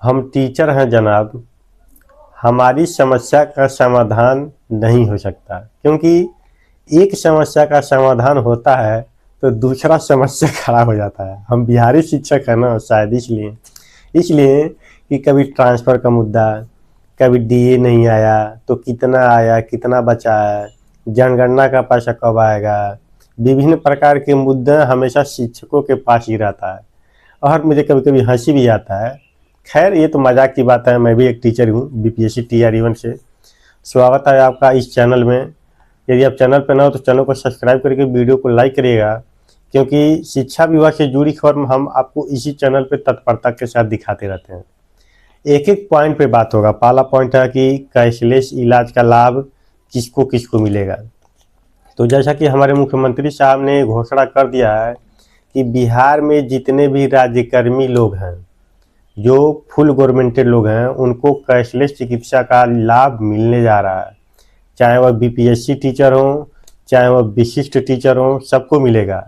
हम टीचर हैं जनाब, हमारी समस्या का समाधान नहीं हो सकता, क्योंकि एक समस्या का समाधान होता है तो दूसरा समस्या खड़ा हो जाता है। हम बिहारी शिक्षक हैं ना, शायद इसलिए इसलिए कि कभी ट्रांसफ़र का मुद्दा, कभी डीए नहीं आया तो कितना आया, कितना बचा है, जनगणना का पैसा कब आएगा, विभिन्न प्रकार के मुद्दे हमेशा शिक्षकों के पास ही रहता है। और मुझे कभी कभी हंसी भी आता है। खैर, ये तो मजाक की बात है, मैं भी एक टीचर हूँ बीपीएससी TR1 से। स्वागत है आपका इस चैनल में। यदि आप चैनल पर नए हो तो चैनल को सब्सक्राइब करके वीडियो को लाइक करिएगा, क्योंकि शिक्षा विभाग से जुड़ी खबर हम आपको इसी चैनल पर तत्परता के साथ दिखाते रहते हैं। एक एक पॉइंट पे बात होगा। पहला पॉइंट है कि कैशलेस इलाज का लाभ किसको किसको मिलेगा। तो जैसा कि हमारे मुख्यमंत्री साहब ने घोषणा कर दिया है कि बिहार में जितने भी राज्यकर्मी लोग हैं, जो फुल गवर्नमेंटेड लोग हैं, उनको कैशलेस चिकित्सा का लाभ मिलने जा रहा है। चाहे वह बीपीएससी टीचर हों, चाहे वह विशिष्ट टीचर हों, सबको मिलेगा।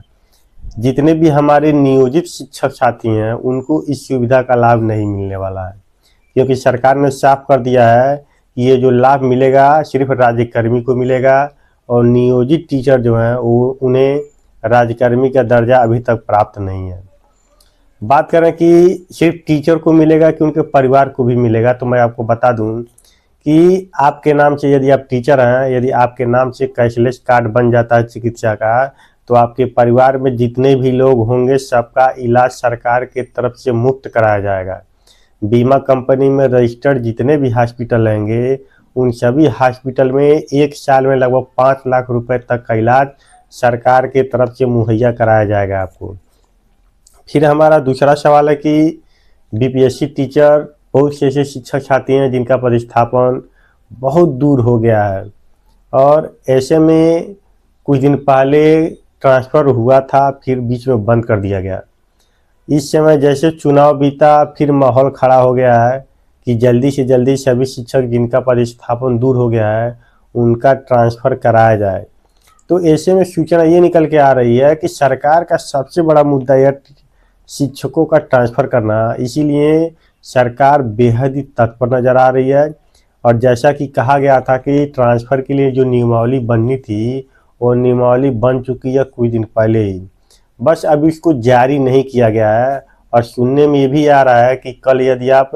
जितने भी हमारे नियोजित शिक्षक साथी हैं, उनको इस सुविधा का लाभ नहीं मिलने वाला है, क्योंकि सरकार ने साफ कर दिया है कि ये जो लाभ मिलेगा सिर्फ राज्यकर्मी को मिलेगा, और नियोजित टीचर जो हैं वो उन्हें राज्यकर्मी का दर्जा अभी तक प्राप्त नहीं है। बात करें कि सिर्फ टीचर को मिलेगा कि उनके परिवार को भी मिलेगा, तो मैं आपको बता दूं कि आपके नाम से, यदि आप टीचर हैं, यदि आपके नाम से कैशलेस कार्ड बन जाता है चिकित्सा का, तो आपके परिवार में जितने भी लोग होंगे सबका इलाज सरकार के तरफ से मुफ्त कराया जाएगा। बीमा कंपनी में रजिस्टर्ड जितने भी हॉस्पिटल रहेंगे, उन सभी हॉस्पिटल में एक साल में लगभग 5 लाख रुपए तक का इलाज सरकार के तरफ से मुहैया कराया जाएगा आपको। फिर हमारा दूसरा सवाल है कि बीपीएससी टीचर, बहुत से ऐसे शिक्षक छात्र हैं जिनका प्रतिस्थापन बहुत दूर हो गया है, और ऐसे में कुछ दिन पहले ट्रांसफ़र हुआ था, फिर बीच में बंद कर दिया गया। इस समय जैसे चुनाव बीता, फिर माहौल खड़ा हो गया है कि जल्दी से जल्दी सभी शिक्षक जिनका प्रतिस्थापन दूर हो गया है उनका ट्रांसफ़र कराया जाए। तो ऐसे में सूचना ये निकल के आ रही है कि सरकार का सबसे बड़ा मुद्दा यह शिक्षकों का ट्रांसफ़र करना, इसीलिए सरकार बेहद ही तत्पर नज़र आ रही है। और जैसा कि कहा गया था कि ट्रांसफ़र के लिए जो नियमावली बननी थी, वो नियमावली बन चुकी है कुछ दिन पहले ही, बस अभी इसको जारी नहीं किया गया है। और सुनने में ये भी आ रहा है कि कल यदि आप,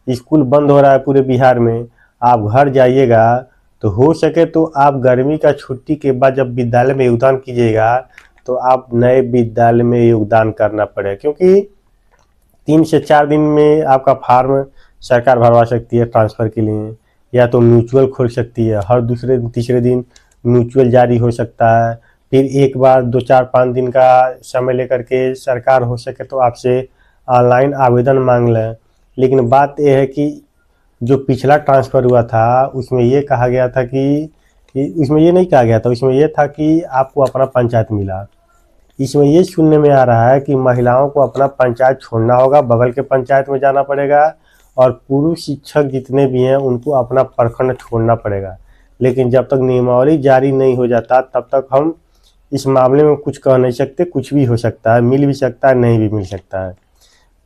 स्कूल बंद हो रहा है पूरे बिहार में, आप घर जाइएगा तो हो सके तो आप गर्मी का छुट्टी के बाद जब विद्यालय में योगदान कीजिएगा तो आप नए विद्यालय में योगदान करना पड़े, क्योंकि 3 से 4 दिन में आपका फार्म सरकार भरवा सकती है ट्रांसफ़र के लिए, या तो म्यूचुअल खोल सकती है, हर दूसरे तीसरे दिन म्यूचुअल जारी हो सकता है। फिर एक बार 2-4-5 दिन का समय लेकर के सरकार हो सके तो आपसे ऑनलाइन आवेदन मांग लें। लेकिन बात यह है कि जो पिछला ट्रांसफ़र हुआ था उसमें ये कहा गया था कि उसमें ये नहीं कहा गया था, उसमें ये था कि आपको अपना पंचायत मिला। इसमें ये सुनने में आ रहा है कि महिलाओं को अपना पंचायत छोड़ना होगा, बगल के पंचायत में जाना पड़ेगा, और पुरुष शिक्षक जितने भी हैं उनको अपना प्रखंड छोड़ना पड़ेगा। लेकिन जब तक नियमावली जारी नहीं हो जाता तब तक हम इस मामले में कुछ कह नहीं सकते। कुछ भी हो सकता है, मिल भी सकता है, नहीं भी मिल सकता है।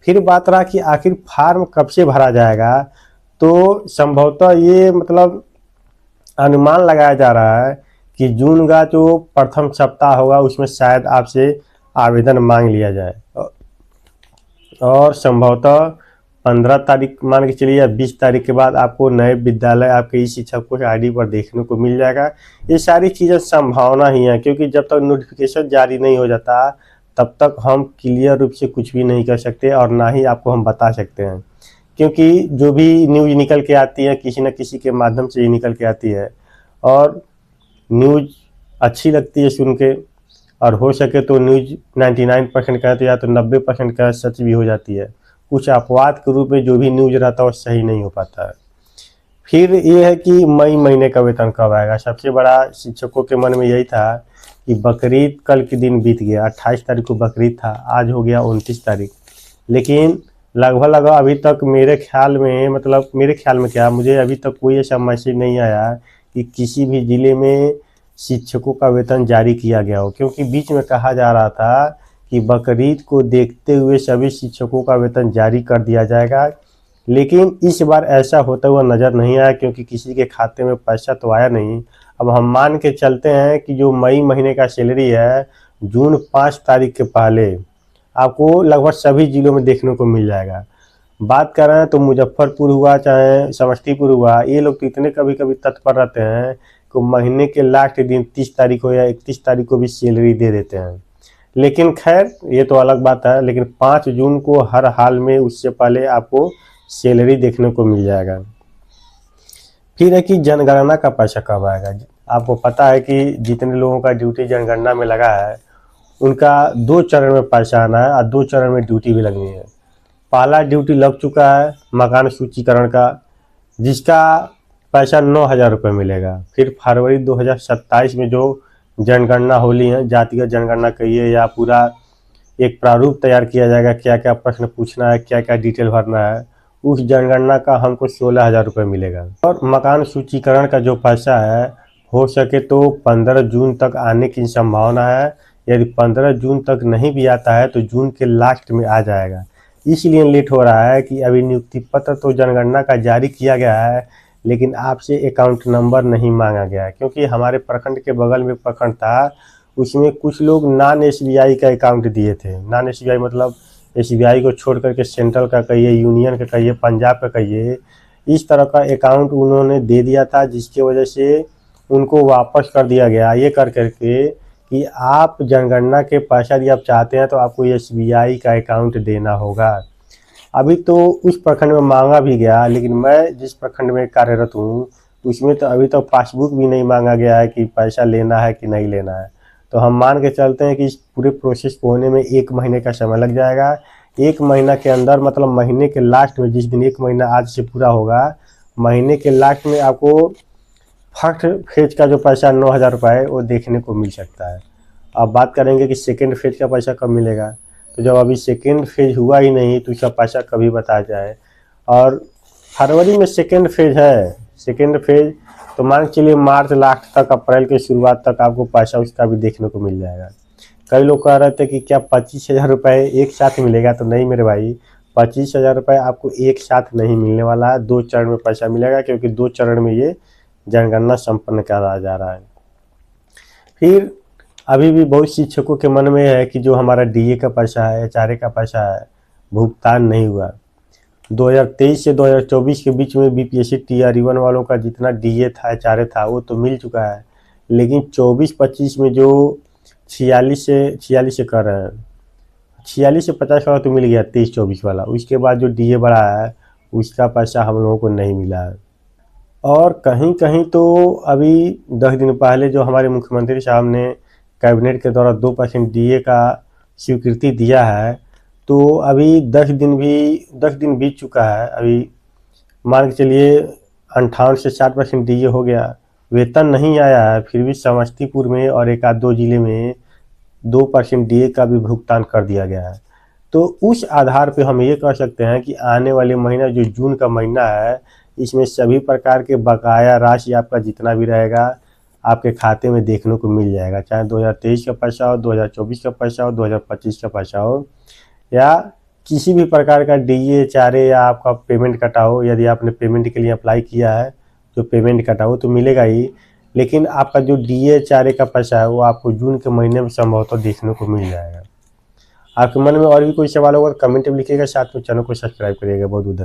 फिर बात रहा कि आखिर फार्म कब से भरा जाएगा, तो संभवतः ये मतलब अनुमान लगाया जा रहा है कि जून का जो प्रथम सप्ताह होगा उसमें शायद आपसे आवेदन मांग लिया जाए, और संभवतः 15 तारीख मान के चलिए या 20 तारीख के बाद आपको नए विद्यालय आपके ई शिक्षक को आईडी पर देखने को मिल जाएगा। ये सारी चीज़ें संभावना ही है, क्योंकि जब तक नोटिफिकेशन जारी नहीं हो जाता तब तक हम क्लियर रूप से कुछ भी नहीं कर सकते, और ना ही आपको हम बता सकते हैं, क्योंकि जो भी न्यूज़ निकल के आती है किसी न किसी के माध्यम से ही निकल के आती है, और न्यूज़ अच्छी लगती है सुन के, और हो सके तो न्यूज़ 99% का है तो या तो 90% का सच भी हो जाती है। कुछ अपवाद के रूप में जो भी न्यूज़ रहता है वो सही नहीं हो पाता है। फिर ये है कि मई महीने का वेतन कब आएगा। सबसे बड़ा शिक्षकों के मन में यही था कि बकरीद कल के दिन बीत गया, 28 तारीख को बकरीद था, आज हो गया 29 तारीख, लेकिन लगभग अभी तक मेरे ख्याल में, मतलब मेरे ख्याल में क्या, मुझे अभी तक कोई ऐसा मैसेज नहीं आया कि किसी भी ज़िले में शिक्षकों का वेतन जारी किया गया हो। क्योंकि बीच में कहा जा रहा था कि बकरीद को देखते हुए सभी शिक्षकों का वेतन जारी कर दिया जाएगा, लेकिन इस बार ऐसा होता हुआ नज़र नहीं आया, क्योंकि किसी के खाते में पैसा तो आया नहीं। अब हम मान के चलते हैं कि जो मई महीने का सैलरी है, जून 5 तारीख के पहले आपको लगभग सभी ज़िलों में देखने को मिल जाएगा। बात कर रहे हैं तो मुजफ्फरपुर हुआ चाहे समस्तीपुर हुआ, ये लोग तो इतने कभी कभी तत्पर रहते हैं कि महीने के लास्ट दिन 30 तारीख को या 31 तारीख को भी सैलरी दे देते हैं। लेकिन खैर ये तो अलग बात है, लेकिन 5 जून को हर हाल में उससे पहले आपको सैलरी देखने को मिल जाएगा। फिर है कि जनगणना का पैसा कब आएगा। आपको पता है कि जितने लोगों का ड्यूटी जनगणना में लगा है, उनका 2 चरण में पैसा आना है और 2 चरण में ड्यूटी भी लगनी है। पहला ड्यूटी लग चुका है मकान सूचीकरण का, जिसका पैसा 9,000 रुपये मिलेगा। फिर फरवरी 2027 में जो जनगणना होली है, जातिगत जनगणना कहिए या पूरा एक प्रारूप तैयार किया जाएगा, क्या क्या प्रश्न पूछना है, क्या क्या डिटेल भरना है, उस जनगणना का हमको 16,000 रुपये मिलेगा। और मकान सूचीकरण का जो पैसा है, हो सके तो 15 जून तक आने की संभावना है। यदि 15 जून तक नहीं भी आता है तो जून के लास्ट में आ जाएगा। इसलिए लेट हो रहा है कि अभी नियुक्ति पत्र तो जनगणना का जारी किया गया है, लेकिन आपसे अकाउंट नंबर नहीं मांगा गया है, क्योंकि हमारे प्रखंड के बगल में प्रखंड था, उसमें कुछ लोग नॉन SBI का अकाउंट दिए थे। नॉन SBI मतलब SBI को छोड़ करके सेंट्रल का कहिए, यूनियन का कहिए, पंजाब का कहिए, इस तरह का अकाउंट उन्होंने दे दिया था, जिसकी वजह से उनको वापस कर दिया गया ये कर करके कि आप जनगणना के पैसा यदि आप चाहते हैं तो आपको SBI का अकाउंट देना होगा। अभी तो उस प्रखंड में मांगा भी गया, लेकिन मैं जिस प्रखंड में कार्यरत हूँ उसमें तो अभी तो पासबुक भी नहीं मांगा गया है कि पैसा लेना है कि नहीं लेना है। तो हम मान के चलते हैं कि इस पूरे प्रोसेस को होने में 1 महीने का समय लग जाएगा। 1 महीना के अंदर मतलब महीने के लास्ट में, जिस दिन 1 महीना आज से पूरा होगा, महीने के लास्ट में आपको फर्स्ट फेज का जो पैसा 9,000 रुपये है वो देखने को मिल सकता है। अब बात करेंगे कि सेकेंड फेज का पैसा कब मिलेगा, तो जब अभी सेकेंड फेज हुआ ही नहीं तो उसका पैसा कभी बताया जाए। और फरवरी में सेकेंड फेज है, सेकेंड फेज तो मान के चलिए मार्च लास्ट तक, अप्रैल के शुरुआत तक आपको पैसा उसका भी देखने को मिल जाएगा। कई लोग कह रहे थे कि क्या 25,000 रुपये एक साथ मिलेगा, तो नहीं मेरे भाई, 25,000 रुपये आपको एक साथ नहीं मिलने वाला है। 2 चरण में पैसा मिलेगा, क्योंकि 2 चरण में ये जनगणना संपन्न करा जा रहा है। फिर अभी भी बहुत शिक्षकों के मन में है कि जो हमारा DA का पैसा है, HRA का पैसा है, भुगतान नहीं हुआ। 2023 से 2024 के बीच में BPSC TRE1 वालों का जितना DA था, HRA था, वो तो मिल चुका है, लेकिन 24-25 में जो 46 से कर रहे हैं, 46 से 50 वाला तो मिल गया, 23-24 वाला। उसके बाद जो DA बढ़ा है उसका पैसा हम लोगों को नहीं मिला है। और कहीं कहीं तो अभी 10 दिन पहले जो हमारे मुख्यमंत्री साहब ने कैबिनेट के द्वारा 2% DA का स्वीकृति दिया है, तो अभी 10 दिन बीत चुका है। अभी मान के चलिए 58 से 60% DA हो गया, वेतन नहीं आया है। फिर भी समस्तीपुर में और एक आध 2 जिले में 2% DA का भी भुगतान कर दिया गया है। तो उस आधार पे हम ये कह सकते हैं कि आने वाले महीना जो जून का महीना है, इसमें सभी प्रकार के बकाया राशि आपका जितना भी रहेगा आपके खाते में देखने को मिल जाएगा, चाहे 2023 का पैसा हो, 2024 का पैसा हो, 2025 का पैसा हो, या किसी भी प्रकार का DA HRA या आपका पेमेंट कटा हो। यदि आपने पेमेंट के लिए अप्लाई किया है तो पेमेंट कटा हो तो मिलेगा ही, लेकिन आपका जो DA HRA का पैसा है वो आपको जून के महीने में संभवतः देखने को मिल जाएगा। आपके मन में और भी कोई सवाल होगा तो कमेंट में लिखिएगा, साथ में चैनल को सब्सक्राइब करिएगा। बहुत बहुत धन्यवाद।